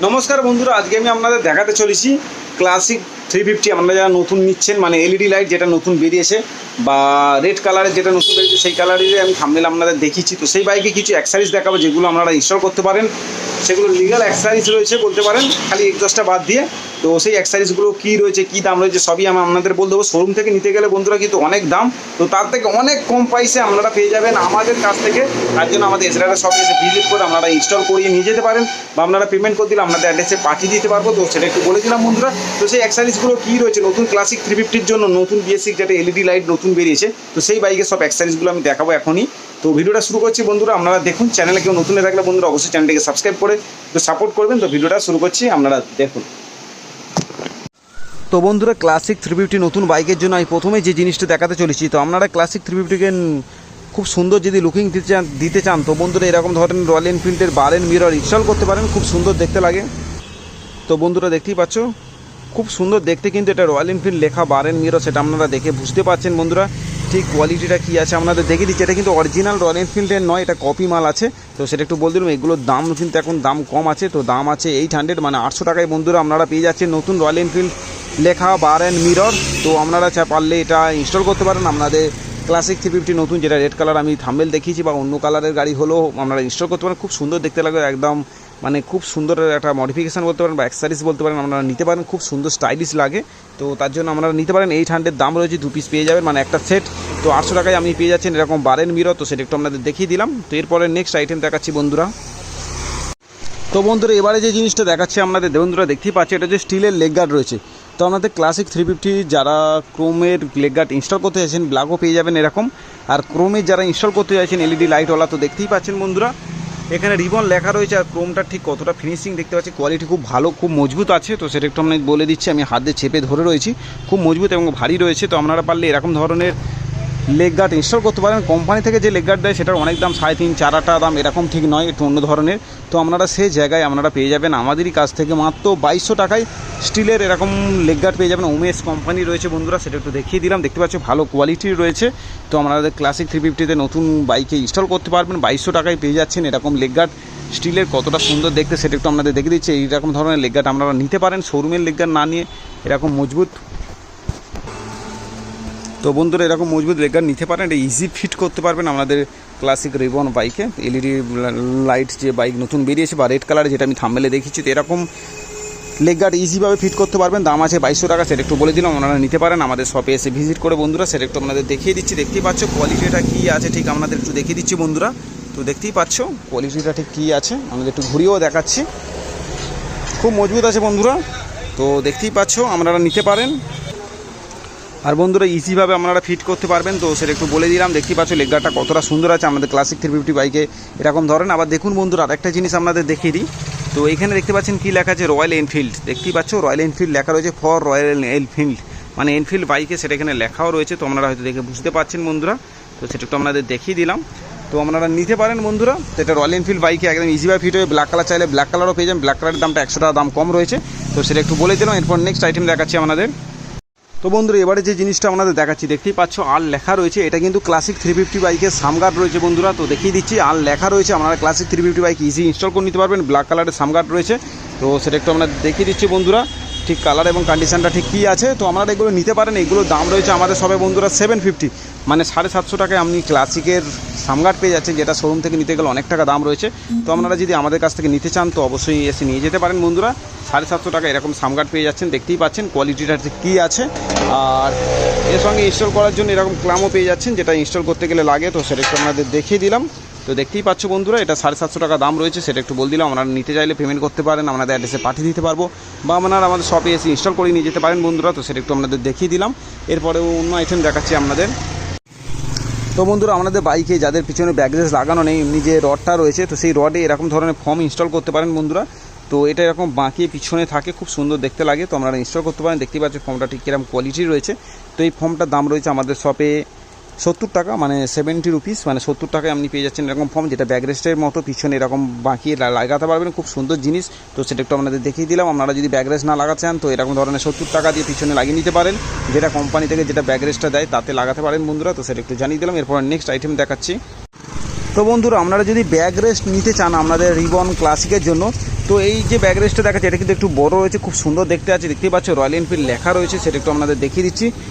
নমস্কার বন্ধুরা, আজকে আমি আপনাদের দেখাতে চলেছি ক্লাসিক 350। আপনারা যারা নতুন নিচ্ছেন, মানে এলইডি লাইট যেটা নতুন বেরিয়েছে বা রেড কালারের যেটা নতুন বেরিয়েছে, সেই কালারেরই আমি থাম্বনেল আপনাদের দেখিয়েছি। তো সেই বাইকে কিছু অ্যাক্সেসরিজ দেখাবো যেগুলো আপনারা ইনস্টল করতে পারেন। সেগুলো লিগাল অ্যাক্সেসরিজ রয়েছে বলতে পারেন, খালি এক্সস্টটা বাদ দিয়ে। তো সেই অ্যাক্সেসরিজগুলো কী রয়েছে, কী দাম রয়েছে, সবই আমি আপনাদের বলে দেবো। শোরুম থেকে নিতে গেলে বন্ধুরা কিন্তু অনেক দাম, তো তার থেকে অনেক কম প্রাইসে আপনারা পেয়ে যাবেন আমাদের কাছ থেকে। তার জন্য আমাদের এসরাটা শপে এসে ভিজিট করে আপনারা ইনস্টল করিয়ে নিয়ে যেতে পারেন, বা আপনারা পেমেন্ট করে দিলে আপনাদের অ্যাড্রেসে পাঠিয়ে দিতে পারবো। তো সেটা একটু বলে দিলাম বন্ধুরা। তো সেই অ্যাক্সেসরিজগুলো কী রয়েছে নতুন ক্লাসিক 350-র জন্য, নতুন বেসিক যেটা এলইডি লাইট নতুন বেরিয়েছে, তো সেই বাইকের সব অ্যাক্সেসরিজগুলো আমি দেখাবো এখনই। তো ভিডিওটা শুরু করছি বন্ধুরা। আপনারা দেখুন, চ্যানেলে কেউ নতুন থাকলে বন্ধুরা অবশ্যই চ্যানেলটিকে সাবস্ক্রাইব করে তো সাপোর্ট করবেন। তো ভিডিওটা শুরু করছি, আপনারা দেখুন। তো বন্ধুরা, ক্লাসিক 350 নতুন বাইকের জন্য আমি প্রথমে যে জিনিসটা দেখাতে চলেছি। তো আপনারা ক্লাসিক 350-কে খুব সুন্দর যদি লুকিং দিতে চান তো বন্ধুরা এরকম ধরনের রয়্যাল এনফিল্ডের বার এন্ড মিরর ইনস্টল করতে পারেন, খুব সুন্দর দেখতে লাগে। তো বন্ধুরা দেখতেই পাচ্ছ, খুব সুন্দর দেখতে কিন্তু এটা রয়্যাল এনফিল্ড লেখা বার এন্ড মিরর, সেটা আপনারা দেখে বুঝতে পারছেন বন্ধুরা। ঠিক কোয়ালিটিটা কী আছে আপনাদের দেখে দিচ্ছি। এটা কিন্তু অরিজিনাল রয়্যাল এনফিল্ডের নয়, এটা কপি মাল আছে। তো সেটা একটু বলে দিলাম। এগুলোর দাম কিন্তু এখন দাম কম আছে, তো দাম আছে 800, মানে 800 টাকায় বন্ধুরা আপনারা পেয়ে যাচ্ছেন নতুন রয়্যাল এনফিল্ড লেখা বার অ্যান্ড মিরর। তো আপনারা পারলে এটা ইনস্টল করতে পারেন আপনাদের ক্লাসিক 350 নতুন, যেটা রেড কালার আমি থাম্বনেল দেখিয়েছি, বা অন্য কালারের গাড়ি হলেও আপনারা ইনস্টল করতে পারেন। খুব সুন্দর দেখতে লাগে একদম, মানে খুব সুন্দর একটা মডিফিকেশান বলতে পারেন বা অ্যাক্সেসরিজ বলতে পারেন, আপনারা নিতে পারেন। খুব সুন্দর স্টাইলিশ লাগে, তো তার জন্য আপনারা নিতে পারেন। 800 দাম রয়েছে, 2 পিস পেয়ে যাবেন, মানে একটা সেট। তো 800 টাকায় আপনি পেয়ে যাচ্ছেন এরকম বার অ্যান্ড মিরর। তো সেটা একটু আপনাদের দেখিয়ে দিলাম। তো এরপরে নেক্সট আইটেম দেখাচ্ছি বন্ধুরা। তো বন্ধুরা এবারে যে জিনিসটা দেখাচ্ছি আপনাদের, বন্ধুরা দেখতেই পাচ্ছি এটা যে স্টিলের লেগ গার্ড রয়েছে। তো আপনাদের ক্লাসিক 350 যারা ক্রোমের লেগ গার্ড ইনস্টল করতে চাইছেন, ব্ল্যাকও পেয়ে যাবেন এরকম। আর ক্রোমের যারা ইনস্টল করতে চাইছেন এলইডি লাইটওয়ালা, তো দেখতেই পাচ্ছেন বন্ধুরা এখানে রিবন লেখা রয়েছে। আর ক্রোমটা ঠিক কতটা ফিনিশিং দেখতে পাচ্ছি, কোয়ালিটি খুব ভালো, খুব মজবুত আছে। তো সেটা একটু আপনাকে বলে দিচ্ছি, আমি হাতে চেপে ধরে রয়েছি, খুব মজবুত এবং ভারী রয়েছে। তো আপনারা পারলে এরকম ধরনের লেগ গার্ড ইনস্টল করতে পারেন। কোম্পানি থেকে যে লেগ গার্ড দেয় সেটার অনেক দাম, 3.5-4 দাম, এরকম ঠিক নয়, একটু অন্য ধরনের। তো আপনারা সেই জায়গায় আপনারা পেয়ে যাবেন আমাদেরই কাছ থেকে মাত্র 2200 টাকায় স্টিলের এরকম লেগ গার্ড পেয়ে যাবেন। উমেশ কোম্পানি রয়েছে বন্ধুরা, সেটা একটু দেখিয়ে দিলাম। দেখতে পাচ্ছ ভালো কোয়ালিটির রয়েছে। তো আপনাদের ক্লাসিক 350-তে নতুন বাইকে ইনস্টল করতে পারবেন, 2200 টাকায় পেয়ে যাচ্ছেন এরকম লেগ গার্ড স্টিলের। কতটা সুন্দর দেখতে সেটা একটু আপনাদের দেখে দিচ্ছে। এইরকম ধরনের লেগ গার্ড আপনারা নিতে পারেন, শোরুমের লেগ গার্ড না নিয়ে এরকম মজবুত। তো বন্ধুরা এরকম মজবুত লেগ গার্ড নিতে পারেন, এটা ইজি ফিট করতে পারবেন আমাদের ক্লাসিক রিবন বাইকে। এলইডি লাইট যে বাইক নতুন বেরিয়েছে বা রেড কালারে যেটা আমি থাম্বনেলে দেখিয়েছি, তো এরকম লেগ গার্ড ইজিভাবে ফিট করতে পারবেন। দাম আছে 2200 টাকা, সেটা একটু বলে দিলাম। আপনারা নিতে পারেন আমাদের শপে এসে ভিজিট করে বন্ধুরা। সেটা একটু আপনাদের দেখিয়ে দিচ্ছি। দেখতেই পাচ্ছ কোয়ালিটিটা কী আছে, ঠিক আপনাদের একটু দেখিয়ে দিচ্ছি বন্ধুরা। তো দেখতেই পাচ্ছ কোয়ালিটিটা ঠিক কী আছে, আমাদের একটু ঘুরিয়েও দেখাচ্ছি। খুব মজবুত আছে বন্ধুরা, তো দেখতেই পাচ্ছ আপনারা নিতে পারেন। আর বন্ধুরা ইজিভাবে আপনারা ফিট করতে পারবেন, তো সেটা একটু বলে দিলাম। দেখতেই পাচ্ছ লেগ গার্ডটা কতটা সুন্দর আছে আমাদের ক্লাসিক 350 বাইকে এরকম ধরেন। আবার দেখুন বন্ধুরা আরেকটা জিনিস আপনাদের দেখিয়ে দিই। তো এখানে দেখতে পাচ্ছেন কী লেখা আছে, রয়্যাল এনফিল্ড। দেখতেই পাচ্ছ রয়্যাল এনফিল্ড লেখা রয়েছে, ফর রয়্যাল এনফিল্ড, মানে এনফিল্ড বাইকে, সেটা এখানে লেখাও রয়েছে। তো আপনারা হয়তো দেখে বুঝতে পারছেন বন্ধুরা। তো সেটা একটু আপনাদের দেখিয়ে দিলাম। তো আপনারা নিতে পারেন বন্ধুরা। তো এটা রয়্যাল এনফিল্ড বাইকে একদম ইজিভাবে ফিট হয়ে, ব্ল্যাক কালার চাইলে ব্ল্যাক কালারও পেয়ে যাবেন। ব্ল্যাক কালারের দামটা 100 টাকা দাম কম রয়েছে। তো সেটা একটু বলে দিলাম। এরপর নেক্সট আইটেম দেখাচ্ছি আমাদের। তো বন্ধুরা এবারে যে জিনিসটা আপনাদের দেখাচ্ছি, দেখতেই পাচ্ছ আর লেখা রয়েছে, এটা কিন্তু ক্লাসিক 350 বাইকের সামগার্ড রয়েছে বন্ধুরা। তো দেখিয়ে দিচ্ছি, আর লেখা রয়েছে। আপনারা ক্লাসিক 350 বাইক ইজি ইনস্টল করে নিতে পারবেন, ব্ল্যাক কালারের সামগার্ড রয়েছে। তো সেটা একটু আমরা দেখিয়ে দিচ্ছি বন্ধুরা, ঠিক কালার এবং কন্ডিশনটা ঠিক কী আছে। তো আপনারা এগুলো নিতে পারেন। এগুলোর দাম রয়েছে আমাদের সবে বন্ধুরা 750, মানে 750 টাকায় আপনি ক্লাসিকের সামগার্ড পেয়ে যাচ্ছেন, যেটা শোরুম থেকে নিতে গেলে অনেক টাকা দাম রয়েছে। তো আপনারা যদি আমাদের কাছ থেকে নিতে চান তো অবশ্যই এসে নিয়ে যেতে পারেন বন্ধুরা। 750 টাকা এরকম সামগার্ড পেয়ে যাচ্ছেন। দেখতেই পাচ্ছেন কোয়ালিটিটা কী আছে। আর এর সঙ্গে ইনস্টল করার জন্য এরকম ক্লামও পেয়ে যাচ্ছেন, যেটা ইনস্টল করতে গেলে লাগে। তো সেটা একটু আপনাদের দেখিয়ে দিলাম। তো দেখতেই পাচ্ছ বন্ধুরা এটা 750 টাকা দাম রয়েছে, সেটা একটু বলে দিলাম। আপনারা নিতে চাইলে পেমেন্ট করতে পারেন, আমাদের অ্যাড্রেসে পাঠিয়ে দিতে পারবো, বা আপনারা আমাদের শপে এসে ইনস্টল করে নিয়ে যেতে পারেন বন্ধুরা। তো সেটা একটু আপনাদের দেখিয়ে দিলাম। এরপরে অন্য আইটেম দেখাচ্ছি আপনাদের। তো বন্ধুরা আমাদের বাইকে যাদের পিছনে ব্যাকরেস লাগানো নেই, এমনি যে রডটা রয়েছে, তো সেই রডে এরকম ধরনের ফর্ম ইনস্টল করতে পারেন বন্ধুরা। তো এটা এরকম বাঁকিয়ে পিছনে থাকে, খুব সুন্দর দেখতে লাগে। তো আপনারা ইনস্টল করতে পারেন। দেখতেই পাচ্ছ ফর্মটা ঠিক কীরকম কোয়ালিটি রয়েছে। তো এই ফর্মটার দাম রয়েছে আমাদের শপে 70 টাকা, মানে 70 রুপিস, মানে 70 টাকায় আপনি পেয়ে যাচ্ছেন এরকম ফর্ম, যেটা ব্যাকরেস্টের মতো পিছনে এরকম বাঁকিয়ে লাগাতে পারবেন। খুব সুন্দর জিনিস। তো সেটা একটু আপনাদের দেখিয়ে দিলাম। আপনারা যদি ব্যাকরেস্ট না লাগাতে চান তো এরকম ধরনের 70 টাকা দিয়ে পিছনে লাগিয়ে নিতে পারেন, যেটা কোম্পানি থেকে যেটা ব্যাকরেস্টটা দেয় তাতে লাগাতে পারেন বন্ধুরা। তো সেটা একটু জানিয়ে দিলাম। এরপর নেক্সট আইটেম দেখাচ্ছি। তো বন্ধুরা আপনারা যদি ব্যাকরেস্ট নিতে চান আপনাদের রিবন ক্লাসিকের জন্য, তো এই যে ব্যাক রেস্টটা দেখাচ্ছে এটা কিন্তু একটু বড় রয়েছে, খুব সুন্দর দেখতে আছে, দেখতেই পাচ্ছ রয়্যাল এনফিল্ড লেখা রয়েছে, সেটা একটু আপনাদের দেখিয়ে দিচ্ছি।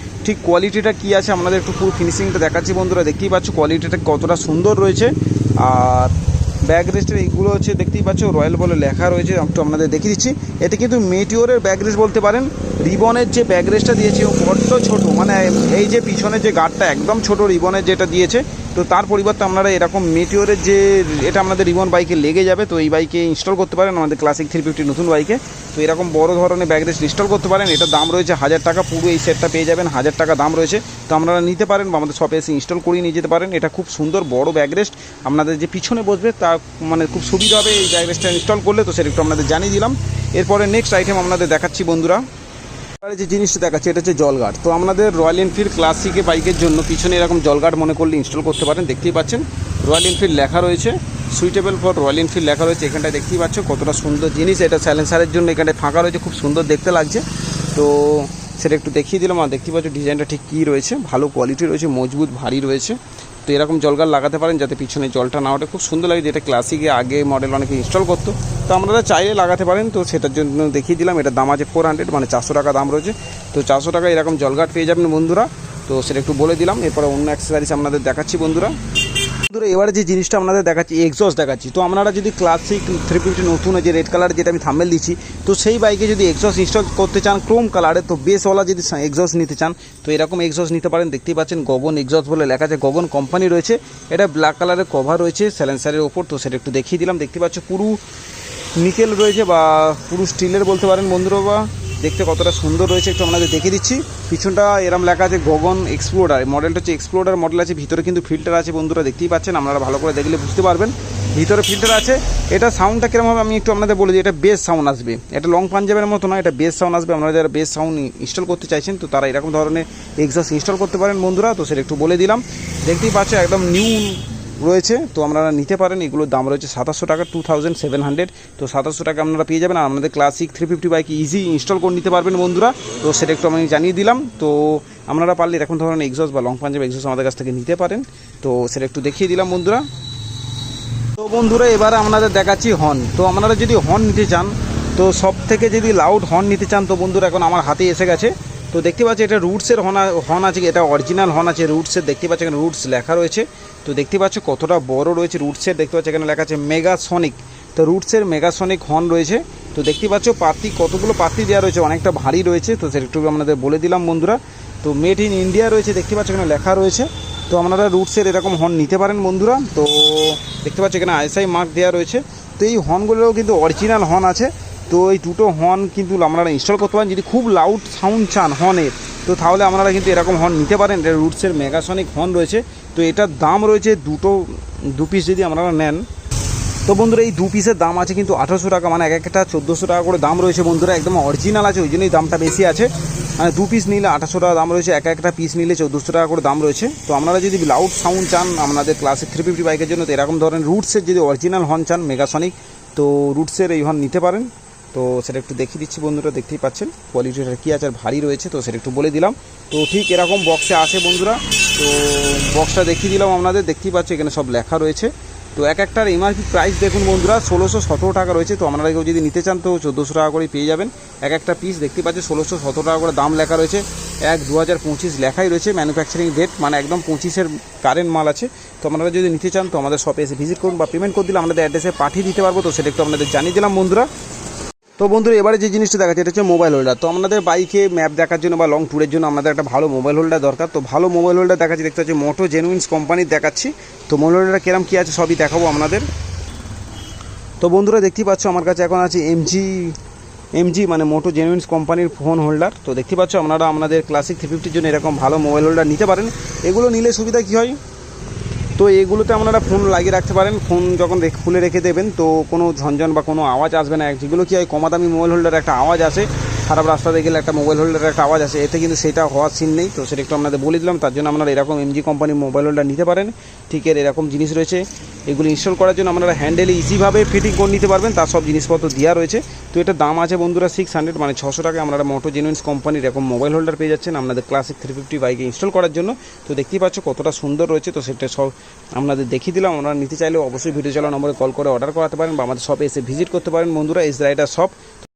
ঠিক কোয়ালিটিটা কী আছে আপনাদের একটু পুরো ফিনিশিংটা দেখাচ্ছি বন্ধুরা, দেখতেই পাচ্ছ কোয়ালিটিটা কতটা সুন্দর রয়েছে। আর ব্যাক রেস্টের এইগুলো হচ্ছে দেখতেই পাচ্ছ রয়্যাল বলে লেখা রয়েছে, একটু আপনাদের দেখিয়ে দিচ্ছি। এতে কিন্তু মেটিওরের ব্যাক রেস্ট বলতে পারেন। রিবনের যে ব্যাক রেস্টটা দিয়েছে ও বড্ড ছোটো, মানে এই যে পিছনের যে গার্ডটা একদম ছোট রিবনের যেটা দিয়েছে, তো তার পরিবর্তে আপনারা এরকম মেটিওরের যে এটা আপনাদের রিবন বাইকে লেগে যাবে, তো এই বাইকে ইনস্টল করতে পারেন আমাদের ক্লাসিক 350 নতুন বাইকে। তো এরকম বড় ধরনের ব্যাক রেস্ট ইনস্টল করতে পারেন। এটার দাম রয়েছে 1000 টাকা, পুরো এই সেটটা পেয়ে যাবেন 1000 টাকা দাম রয়েছে। তো আপনারা নিতে পারেন বা আমাদের শপে এসে ইনস্টল করিয়ে নিয়ে যেতে পারেন। এটা খুব সুন্দর বড় ব্যাক রেস্ট, আপনাদের যে পিছনে বসবে তা মানে খুব সুবিধা হবে এই ব্যাক রেস্টটা ইনস্টল করলে। তো সেটা একটু আপনাদের জানিয়ে দিলাম। এরপরে নেক্সট আইটেম আপনাদের দেখাচ্ছি বন্ধুরা। যে জিনিসটা দেখাচ্ছে এটা হচ্ছে জলগার্ড। তো আমাদের রয়্যাল এনফিল্ড ক্লাসিকে বাইকের জন্য পিছনে এরকম জলগার্ড মনে করলে ইনস্টল করতে পারেন। দেখতেই পাচ্ছেন রয়্যাল এনফিল্ড লেখা রয়েছে, সুইটেবল ফর রয়্যাল এনফিল্ড লেখা রয়েছে। এখানটায় দেখতেই পাচ্ছ কতটা সুন্দর জিনিস, এটা সাইলেন্সারের জন্য এখানটায় ফাঁকা রয়েছে, খুব সুন্দর দেখতে লাগছে। তো সেটা একটু দেখিয়ে দিলাম। আর দেখতেই পাচ্ছ ডিজাইনটা ঠিক কী রয়েছে, ভালো কোয়ালিটি রয়েছে, মজবুত ভারী রয়েছে। তো এরকম জলগার্ড লাগাতে পারেন যাতে পিছনে জলটা না ওঠে, খুব সুন্দর লাগে। যেটা ক্লাসিকে আগে মডেল অনেকে ইনস্টল করতো, তো আপনারা চাইলে লাগাতে পারেন। তো সেটার জন্য দেখিয়ে দিলাম। এটার দাম আছে 400, মানে 400 টাকা দাম রয়েছে। তো 400 টাকা এরকম জলগার্ড পেয়ে যাবেন বন্ধুরা। তো সেটা একটু বলে দিলাম। এরপরে অন্য অ্যাক্সেসরিজ আপনাদের দেখাচ্ছি বন্ধুরা। এবারে যে জিনিসটা আপনাদের দেখাচ্ছি এক্সস্ট দেখাচ্ছি। তো আপনারা যদি ক্লাসিক 350 নতুন যে রেড কালার যেটা আমি থাম্বনেল দিচ্ছি, তো সেই বাইকে যদি এক্সস্ট ইনস্টল করতে চান ক্রোম কালারে, তো বেসওয়ালা যদি এক্সস্ট নিতে চান তো এরকম এক্সস্ট নিতে পারেন। দেখতেই পাচ্ছেন গগন এক্সস্ট বলে লেখা আছে, গগন কোম্পানি রয়েছে। এটা ব্ল্যাক কালারের কভার রয়েছে সাইলেন্সারের ওপর। তো সেটা একটু দেখিয়ে দিলাম। দেখতে পাচ্ছ পুরো নিকেল রয়েছে বা পুরো স্টিলের বলতে পারেন বন্ধুরা, বা দেখতে কতটা সুন্দর রয়েছে একটু আপনাদের দেখিয়ে দিচ্ছি। পিছনটা এরম লেখা আছে গগন এক্সপ্লোরার, মডেলটা হচ্ছে এক্সপ্লোরার মডেল আছে। ভিতরে কিন্তু ফিল্টার আছে বন্ধুরা, দেখতেই পাচ্ছেন, আপনারা ভালো করে দেখলে বুঝতে পারবেন ভিতরে ফিল্টার আছে। এটা সাউন্ডটা কীরকম হবে আমি একটু আপনাদের বলে দিই। এটা বেস সাউন্ড আসবে, এটা লং পাঞ্জাবের মতো না, এটা বেস সাউন্ড আসবে। আপনারা যারা বেস সাউন্ড ইনস্টল করতে চাইছেন তো তারা এরকম ধরনের এক্সস্ট ইনস্টল করতে পারেন বন্ধুরা। তো সেটা একটু বলে দিলাম। দেখতেই পাচ্ছ একদম নিউ রয়েছে, তো আপনারা নিতে পারেন। এগুলোর দাম রয়েছে 2700 টাকা, 2700। তো 2700 টাকা আপনারা পেয়ে যাবেন। আর আপনাদের ক্লাসিক 350 বাইকে ইজি ইনস্টল করে নিতে পারবেন বন্ধুরা। তো সেটা একটু আমি জানিয়ে দিলাম। তো আপনারা পারলে এরকম ধরনের এক্সস্ট বা লং পাঞ্জাব এক্সস্ট আমাদের কাছ থেকে নিতে পারেন। তো সেটা একটু দেখিয়ে দিলাম বন্ধুরা। তো বন্ধুরা এবারে আপনাদের দেখাচ্ছি হর্ন। তো আপনারা যদি হর্ন নিতে চান, তো সব থেকে যদি লাউড হর্ন নিতে চান, তো বন্ধুরা এখন আমার হাতে এসে গেছে। তো দেখতে পাচ্ছি এটা রুটসের হর্ন আছে, এটা অরিজিনাল হর্ন আছে রুটসের। দেখতে পাচ্ছি এখানে রুটস লেখা রয়েছে। তো দেখতে পাচ্ছ কতটা বড় রয়েছে রুটসের, দেখতে পাচ্ছি এখানে লেখা আছে মেগাসনিক। তো রুটসের মেগাসনিক হর্ন রয়েছে। তো দেখতে পাচ্ছ পাতি কতগুলো পাতি দেওয়া রয়েছে, অনেকটা ভারী রয়েছে। তো সেটা একটু আপনাদের বলে দিলাম বন্ধুরা। তো মেড ইন ইন্ডিয়া রয়েছে, দেখতে পাচ্ছ এখানে লেখা রয়েছে। তো আপনারা রুটসের এরকম হর্ন নিতে পারেন বন্ধুরা। তো দেখতে পাচ্ছ এখানে আইএসআই মার্ক দেওয়া রয়েছে। তো এই হর্নগুলোও কিন্তু অরিজিনাল হর্ন আছে। তো এই দুটো হর্ন কিন্তু আপনারা ইনস্টল করতে পারেন। যদি খুব লাউড সাউন্ড চান হর্নের, তো তাহলে আপনারা কিন্তু এরকম হর্ন নিতে পারেন। এটা রুটসের মেগাসনিক হর্ন রয়েছে। তো এটার দাম রয়েছে দু পিস যদি আপনারা নেন, তো বন্ধুরা এই দু পিসের দাম আছে কিন্তু 1800 টাকা, মানে এক একটা 1400 টাকা করে দাম রয়েছে বন্ধুরা। একদম অরিজিনাল আছে, ওই জন্যই দামটা বেশি আছে। মানে দু পিস নিলে 1800 টাকা দাম রয়েছে, এক একটা পিস নিলে 1400 টাকা করে দাম রয়েছে। তো আপনারা যদি লাউড সাউন্ড চান আপনাদের ক্লাসিক 350 বাইকের জন্য, তো এরকম ধরনের রুটসের যদি অরিজিনাল হর্ন চান মেগাসনিক, তো রুটসের এই হর্ন নিতে পারেন। তো সেটা একটু দেখিয়ে দিচ্ছি বন্ধুরা, দেখতেই পাচ্ছেন কোয়ালিটিটা কী আছে, আর ভারী রয়েছে। তো সেটা একটু বলে দিলাম। তো ঠিক এরকম বক্সে আসে বন্ধুরা। তো বক্সটা দেখিয়ে দিলাম আপনাদের, দেখতেই পাচ্ছ এখানে সব লেখা রয়েছে। তো এক একটার এমআরপি প্রাইস দেখুন বন্ধুরা 1617 টাকা রয়েছে। তো আপনারা কেউ যদি নিতে চান তো 1400 টাকা করেই পেয়ে যাবেন। এক একটা পিস দেখতে পাচ্ছেন 1617 টাকা করে দাম লেখা রয়েছে। 1/2025 লেখাই রয়েছে, ম্যানুফ্যাকচারিং ডেট, মানে একদম 25-এর কারেন্ট মাল আছে। তো আপনারা যদি নিতে চান তো আমাদের শপে এসে ভিজিট করুন বা পেমেন্ট করে দিলে আমাদের অ্যাড্রেসে পাঠিয়ে দিতে পারবো। তো সেটা একটু আপনাদের জানিয়ে দিলাম বন্ধুরা। তো বন্ধুরা এবারে যে জিনিসটা দেখাচ্ছে এটা হচ্ছে মোবাইল হোল্ডার। তো আমাদের বাইকে ম্যাপ দেখার জন্য বা লং ট্যুরের জন্য আমাদের একটা ভালো মোবাইল হোল্ডার দরকার। তো ভালো মোবাইল হোল্ডার দেখাচ্ছি, দেখতে পাচ্ছি মোটো জেনুইন্স কোম্পানির দেখাচ্ছি। তো মোবাইল হোল্ডারটা কিরম কী আছে সবই দেখাবো আপনাদের। তো বন্ধুরা দেখতেই পাচ্ছ আমার কাছে এখন আছে এমজি মানে মোটো জেনুইন্স কোম্পানির ফোন হোল্ডার। তো দেখতে পাচ্ছ আপনারা আপনাদের ক্লাসিক 350 জন্য এরকম ভালো মোবাইল হোল্ডার নিতে পারেন। এগুলো নিলে সুবিধা কী হয়, তো এগুলোতে আপনারা ফোন লাগিয়ে রাখতে পারেন। ফোন যখন খুলে রেখে দেবেন তো কোনো ঝনঝন বা কোনো আওয়াজ আসবে না। যেগুলো কী হয় কমা দামি মোবাইল হোল্ডার একটা আওয়াজ আসে, খারাপ রাস্তাতে গেলে একটা মোবাইল হোল্ডারের একটা আওয়াজ আসে, এতে কিন্তু সেটা হওয়ার সিন নেই। তো সেটা একটু আপনাদের বলে দিলাম, তার জন্য আপনারা এরকম এমজি কোম্পানির মোবাইল হোল্ডার নিতে পারেন। ঠিক এরকম জিনিস রয়েছে, এগুলো ইনস্টল করার জন্য আপনারা হ্যান্ডেলে ইজিভাবে ফিটিং করে নিতে পারবেন, তার সব জিনিসপত্র দেওয়া রয়েছে। তো এটা দাম আছে বন্ধুরা 600, মানে 600 টাকায় আপনারা মোটো জেনুইন্স কোম্পানির এরকম মোবাইল হোল্ডার পেয়ে যাচ্ছেন আপনাদের ক্লাসিক 350 বাইকে ইনস্টল করার জন্য। তো দেখতেই পাচ্ছ কতটা সুন্দর রয়েছে। তো সেটা সব আপনাদের দেখিয়ে দিলাম। আপনারা নিতে চাইলে অবশ্যই ভিডিও চালানো নম্বরে কল করে অর্ডার করাতে পারেন বা আমাদের শপে এসে ভিজিট করতে পারেন বন্ধুরা, এস রাইডার শপ।